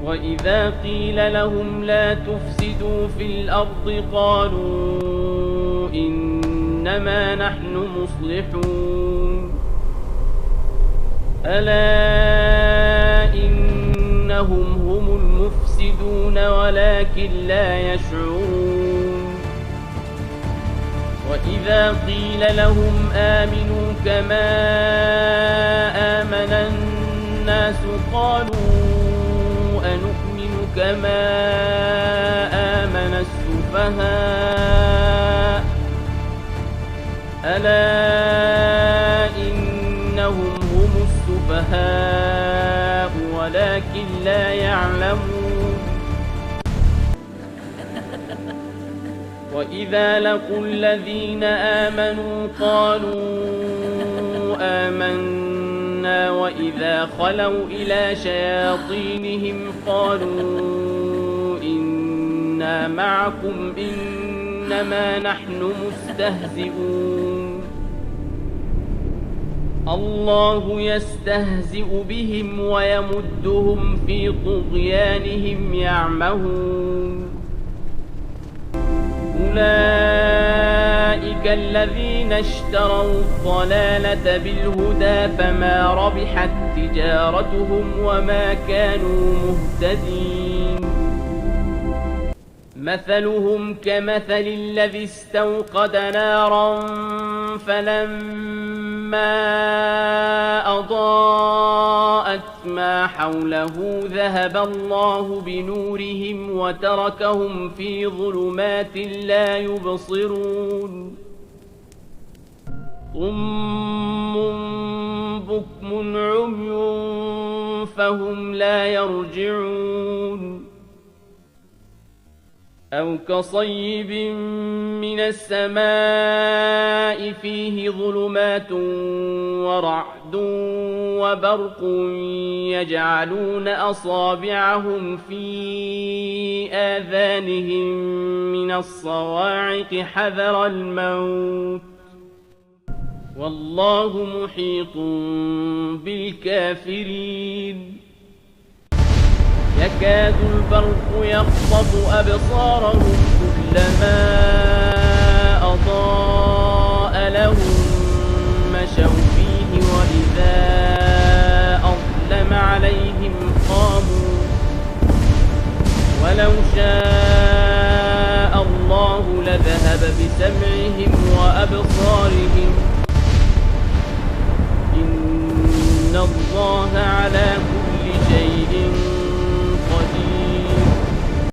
وإذا قيل لهم لا تفسدوا في الأرض قالوا إنما نحن مصلحون ألا إنهم هم المفسدون ولكن لا يشعرون وإذا قيل لهم آمنوا كما آمن الناس قالوا أنؤمن كما آمن السفهاء ألا إنهم هم السفهاء ولكن لا يعلمون وإذا لقوا الذين آمنوا قالوا آمنا وإذا خلوا إلى شياطينهم قالوا إنا معكم إنما نحن مستهزئون الله يستهزئ بهم ويمدهم في طغيانهم يعمهون أولئك الذين اشتروا الضلالة بالهدى فما ربحت تجارتهم وما كانوا مهتدين مثلهم كمثل الذي استوقد نارا فلما أضاءت ما حوله ذهب الله بنورهم وتركهم في ظلمات لا يبصرون صم بكم عمي فهم لا يرجعون أو كصيب من السماء فيه ظلمات ورعد وبرق يجعلون أصابعهم في آذانهم من الصواعق حذر الموت والله محيط بالكافرين يكاد البرق يخطف أبصارهم كلما أضاء لهم مشوا فيه وإذا أظلم عليهم قاموا ولو شاء الله لذهب بسمعهم وأبصارهم إن الله على كل شيء